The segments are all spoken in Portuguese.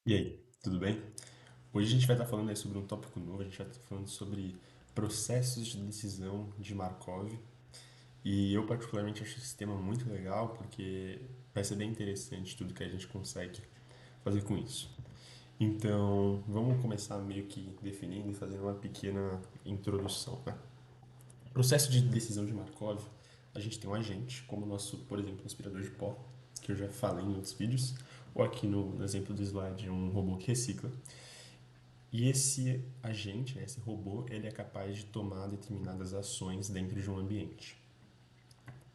E aí, tudo bem? Hoje a gente vai estar falando aí sobre um tópico novo, a gente vai estar falando sobre processos de decisão de Markov. E eu particularmente acho esse tema muito legal porque vai ser bem interessante tudo que a gente consegue fazer com isso. Então, vamos começar meio que definindo e fazendo uma pequena introdução, né? Processo de decisão de Markov, a gente tem um agente, como o nosso, por exemplo, aspirador de pó, que eu já falei em outros vídeos, ou aqui no exemplo do slide, um robô que recicla. E esse agente, né, esse robô, ele é capaz de tomar determinadas ações dentro de um ambiente.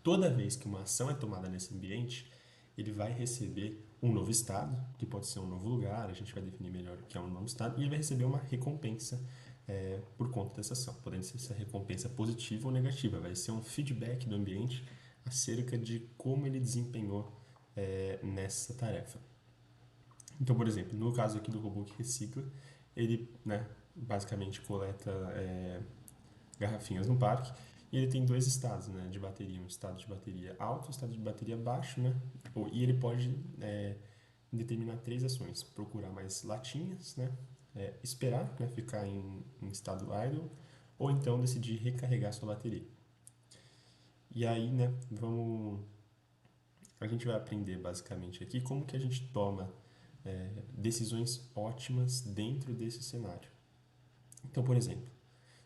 Toda vez que uma ação é tomada nesse ambiente, ele vai receber um novo estado, que pode ser um novo lugar, a gente vai definir melhor o que é um novo estado, e ele vai receber uma recompensa por conta dessa ação, podendo ser essa recompensa positiva ou negativa, vai ser um feedback do ambiente acerca de como ele desempenhou nessa tarefa. Então, por exemplo, no caso aqui do robô que recicla, ele, né, basicamente coleta garrafinhas no parque e ele tem dois estados, né, de bateria, um estado de bateria alto, um estado de bateria baixo, né, e ele pode determinar três ações: procurar mais latinhas, né, esperar, né, ficar em estado idle, ou então decidir recarregar sua bateria. E aí, né, a gente vai aprender basicamente aqui como que a gente toma decisões ótimas dentro desse cenário. Então, por exemplo,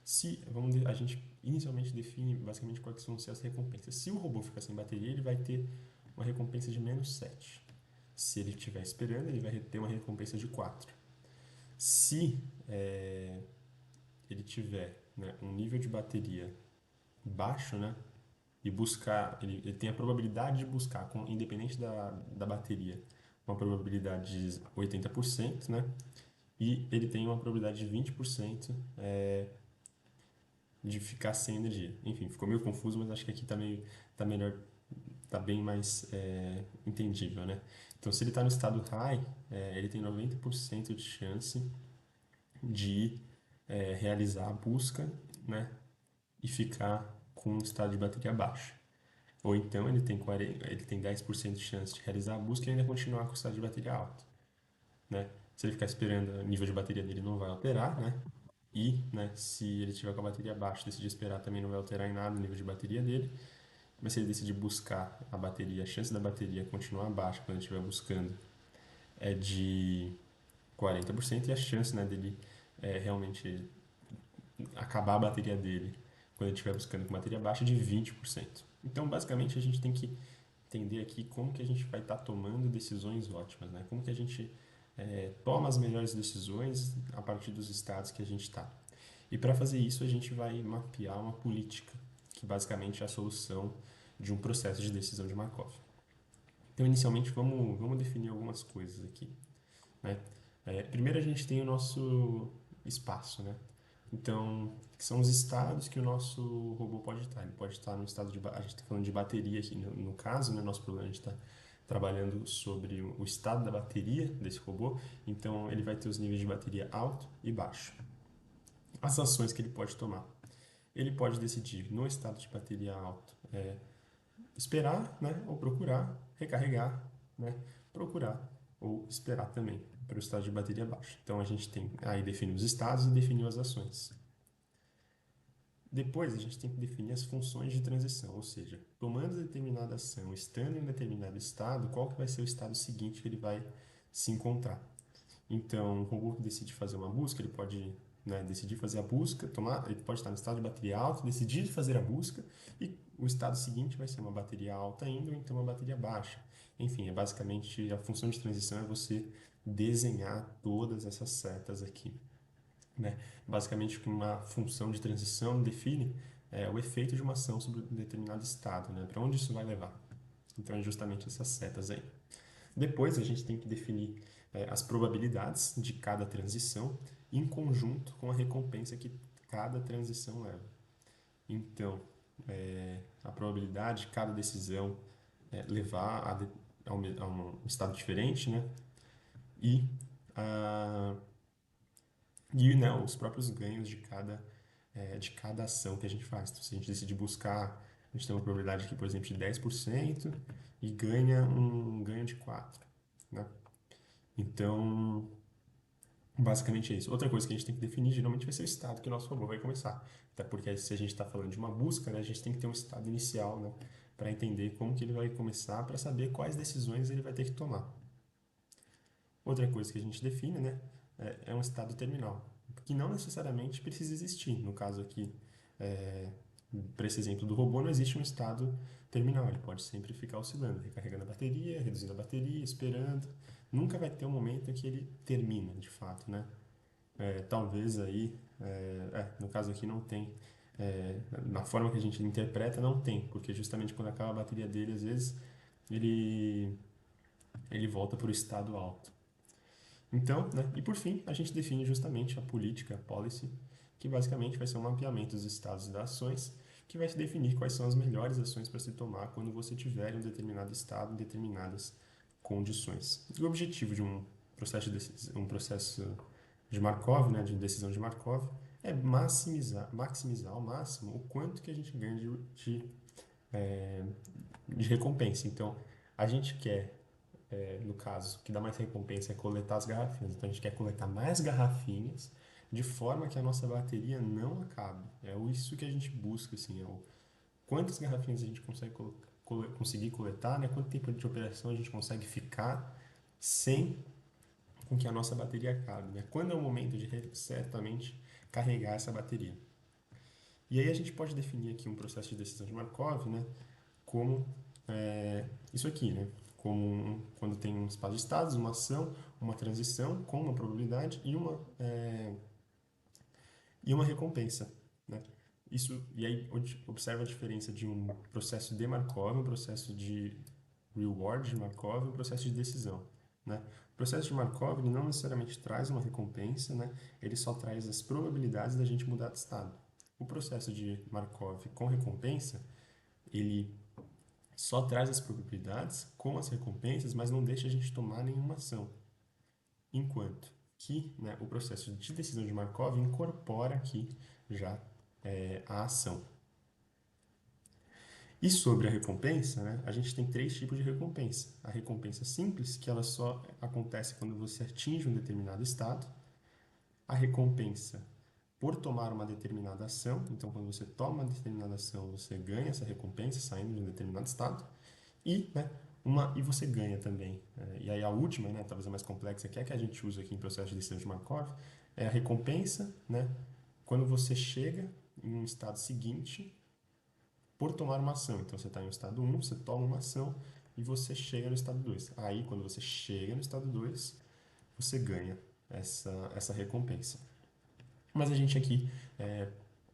se a gente inicialmente define basicamente quais vão ser as recompensas. Se o robô ficar sem bateria, ele vai ter uma recompensa de -7. Se ele estiver esperando, ele vai ter uma recompensa de 4. Se ele tiver, né, um nível de bateria baixo, né, e buscar, ele tem a probabilidade de buscar, independente da bateria, uma probabilidade de 80%, né, e ele tem uma probabilidade de 20% de ficar sem energia. Enfim, ficou meio confuso, mas acho que aqui tá melhor, tá bem mais entendível, né? Então, se ele está no estado high, ele tem 90% de chance de realizar a busca, né? E ficar com um estado de bateria baixo. Ou então ele tem 10% de chance de realizar a busca e ainda continuar com o estado de bateria alto, né? Se ele ficar esperando, o nível de bateria dele não vai alterar, né? E, né, se ele tiver com a bateria baixa, decidir esperar também não vai alterar em nada o nível de bateria dele. Mas se ele decidir buscar a bateria, a chance da bateria continuar baixa quando ele estiver buscando é de 40% e a chance, né, dele realmente acabar a bateria dele quando ele estiver buscando com bateria baixa é de 20%. Então, basicamente, a gente tem que entender aqui como que a gente vai estar tomando decisões ótimas, né? Como que a gente toma as melhores decisões a partir dos estados que a gente está. E para fazer isso, a gente vai mapear uma política, que basicamente é a solução de um processo de decisão de Markov. Então, inicialmente, vamos definir algumas coisas aqui, né? Primeiro, a gente tem o nosso espaço, né? Então, que são os estados que o nosso robô pode estar. Ele pode estar no estado a gente está falando de bateria aqui no caso, né? Nosso problema a gente está trabalhando sobre o estado da bateria desse robô. Então, ele vai ter os níveis de bateria alto e baixo. As ações que ele pode tomar. Ele pode decidir no estado de bateria alto esperar, né, ou procurar, recarregar, né, procurar ou esperar também para o estado de bateria baixa. Então a gente tem aí define os estados e definiu as ações. Depois a gente tem que definir as funções de transição, ou seja, tomando determinada ação, estando em determinado estado, qual que vai ser o estado seguinte que ele vai se encontrar. Então, o robô que decide fazer uma busca, ele pode, né, decidir fazer a busca, ele pode estar no estado de bateria alta, decidir fazer a busca, e o estado seguinte vai ser uma bateria alta ainda, ou então uma bateria baixa. Enfim, é basicamente a função de transição é você desenhar todas essas setas aqui, né? Basicamente, uma função de transição define o efeito de uma ação sobre um determinado estado, né? Para onde isso vai levar. Então, é justamente essas setas aí. Depois, a gente tem que definir as probabilidades de cada transição em conjunto com a recompensa que cada transição leva. Então, a probabilidade de cada decisão levar a um estado diferente, né? E, a, né, os próprios ganhos de cada ação que a gente faz. Então, se a gente decidir buscar, a gente tem uma probabilidade aqui, por exemplo, de 10% e ganha um ganho de 4%, né? Então, basicamente é isso. Outra coisa que a gente tem que definir geralmente vai ser o estado que o nosso robô vai começar. Até porque se a gente está falando de uma busca, né, a gente tem que ter um estado inicial, né, para entender como que ele vai começar, para saber quais decisões ele vai ter que tomar. Outra coisa que a gente define, né, é um estado terminal, que não necessariamente precisa existir. No caso aqui, é, para esse exemplo do robô, não existe um estado terminal. Ele pode sempre ficar oscilando, recarregando a bateria, reduzindo a bateria, esperando. Nunca vai ter um momento em que ele termina, de fato, né? Talvez aí, no caso aqui não tem, na forma que a gente interpreta não tem, porque justamente quando acaba a bateria dele, às vezes ele, ele volta para o estado alto. Então, né, e por fim, a gente define justamente a política, a policy, que basicamente vai ser um mapeamento dos estados e das ações, que vai te definir quais são as melhores ações para se tomar quando você tiver em um determinado estado, em determinadas condições. E o objetivo de um processo de Markov, né, de decisão de Markov, é maximizar ao máximo o quanto que a gente ganha eh, de recompensa. Então, a gente quer, no caso, que dá mais recompensa é coletar as garrafinhas. Então, a gente quer coletar mais garrafinhas de forma que a nossa bateria não acabe. É isso que a gente busca, assim, quantas garrafinhas a gente conseguir coletar, né? Quanto tempo de operação a gente consegue ficar sem com que a nossa bateria acabe, né? Quando é o momento de certamente carregar essa bateria. E aí a gente pode definir aqui um processo de decisão de Markov, né? Como isso aqui, né? Quando tem um espaço de estados, uma ação, uma transição com uma probabilidade e uma recompensa, né? Isso, e aí observa a diferença de um processo de Markov, um processo de reward de Markov e um processo de decisão, né? O processo de Markov ele não necessariamente traz uma recompensa, né? Ele só traz as probabilidades da gente mudar de estado. O processo de Markov com recompensa, ele só traz as probabilidades com as recompensas, mas não deixa a gente tomar nenhuma ação. Enquanto que, né, o processo de decisão de Markov incorpora aqui já a ação. E sobre a recompensa, né, a gente tem três tipos de recompensa. A recompensa simples, que ela só acontece quando você atinge um determinado estado. A recompensa por tomar uma determinada ação. Então, quando você toma uma determinada ação, você ganha essa recompensa saindo de um determinado estado. Né, e você ganha também. E aí a última, né, talvez a mais complexa, que é a que a gente usa aqui em processo de decisão de Markov, é a recompensa, né, quando você chega em um estado seguinte por tomar uma ação. Então você está em um estado 1, você toma uma ação e você chega no estado 2. Aí, quando você chega no estado 2, você ganha essa recompensa. Mas a gente aqui,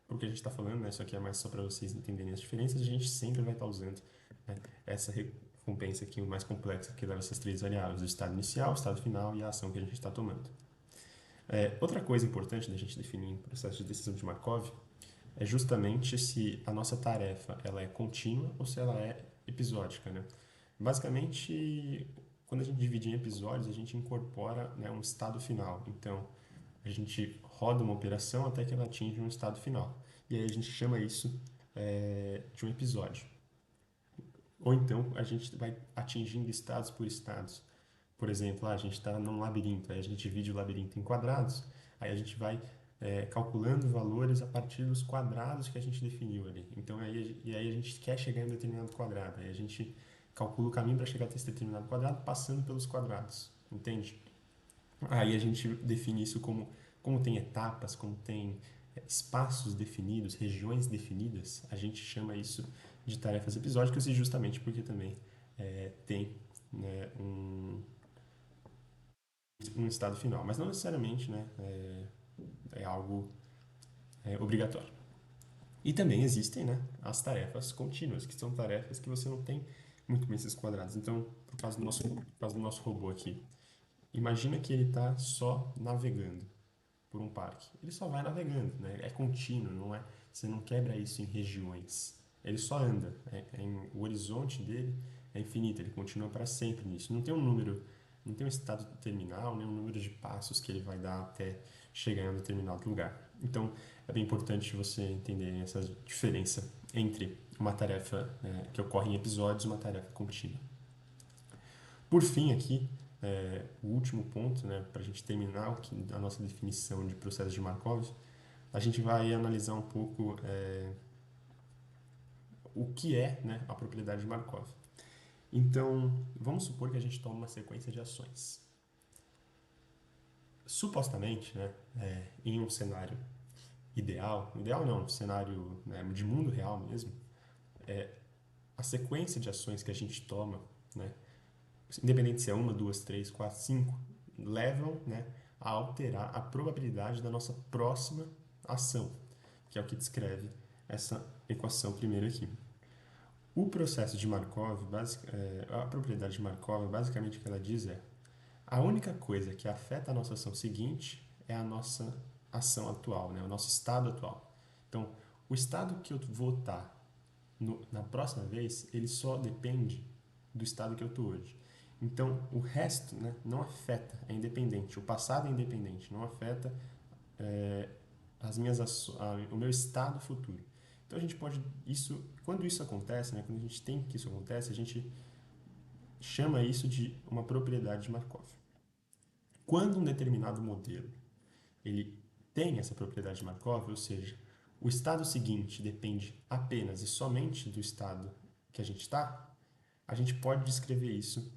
porque a gente está falando, né, isso aqui é mais só para vocês entenderem as diferenças, a gente sempre vai estar usando, né, essa recompensa aqui mais complexa, que leva essas três variáveis, o estado inicial, o estado final e a ação que a gente está tomando. Outra coisa importante da gente definir em processo de decisão de Markov é justamente se a nossa tarefa ela é contínua ou se ela é episódica, né? Basicamente, quando a gente divide em episódios, a gente incorpora, né, um estado final. Então, a gente roda uma operação até que ela atinge um estado final. E aí a gente chama isso de um episódio. Ou então, a gente vai atingindo estados por estados. Por exemplo, a gente está num labirinto, aí a gente divide o labirinto em quadrados, aí a gente vai calculando valores a partir dos quadrados que a gente definiu ali. Então, aí a gente quer chegar em um determinado quadrado, aí a gente calcula o caminho para chegar até esse determinado quadrado passando pelos quadrados, entende? Aí a gente define isso como tem etapas, como tem espaços definidos, regiões definidas, a gente chama isso de tarefas episódicas e justamente porque também tem, né, um estado final, mas não necessariamente, né, é algo obrigatório. E também existem, né, as contínuas, que são tarefas que você não tem muito bem esses quadrados. Então, por causa do nosso robô aqui, imagina que ele está só navegando por um parque. Ele só vai navegando, né? É contínuo, não é? Você não quebra isso em regiões. Ele só anda. O horizonte dele é infinito, ele continua para sempre nisso. Não tem um número, não tem um estado terminal, nem um número de passos que ele vai dar até chegar em um determinado lugar. Então, é bem importante você entender essa diferença entre uma tarefa que ocorre em episódios e uma tarefa contínua. Por fim, aqui, o último ponto, né, para a gente terminar a nossa definição de processo de Markov, a gente vai analisar um pouco o que é, né, a propriedade de Markov. Então, vamos supor que a gente toma uma sequência de ações. Supostamente, né, em um cenário ideal não, um cenário, né, de mundo real mesmo, a sequência de ações que a gente toma, né, independente se é uma, duas, três, quatro, cinco, levam, né, a alterar a probabilidade da nossa próxima ação, que é o que descreve essa equação primeiro aqui. O processo de Markov, a propriedade de Markov, basicamente o que ela diz é: a única coisa que afeta a nossa ação seguinte é a nossa ação atual, né, o nosso estado atual. Então, o estado que eu vou estar na próxima vez, ele só depende do estado que eu estou hoje. Então, o resto, né, não afeta, é independente. O passado é independente, não afeta o meu estado futuro. Então, a gente pode, quando isso acontece, né, quando a gente tem que isso acontece, a gente chama isso de uma propriedade de Markov. Quando um determinado modelo ele tem essa propriedade de Markov, ou seja, o estado seguinte depende apenas e somente do estado que a gente está, a gente pode descrever isso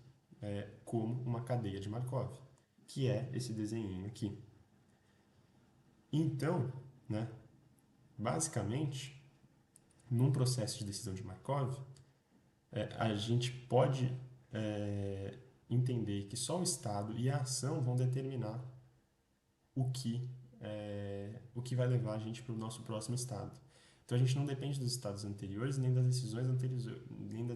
como uma cadeia de Markov, que é esse desenho aqui. Então, né, basicamente, num processo de decisão de Markov, a gente pode entender que só o estado e a ação vão determinar o que, o que vai levar a gente para o nosso próximo estado. Então a gente não depende dos estados anteriores nem das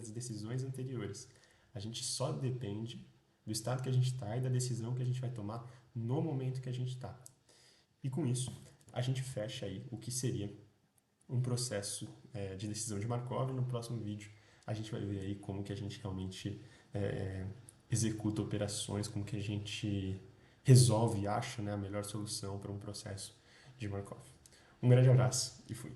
decisões anteriores. A gente só depende do estado que a gente está e da decisão que a gente vai tomar no momento que a gente está. E com isso, a gente fecha aí o que seria um processo de decisão de Markov. No próximo vídeo, a gente vai ver aí como que a gente realmente executa operações, como que a gente resolve e acha, né, a melhor solução para um processo de Markov. Um grande abraço e fui.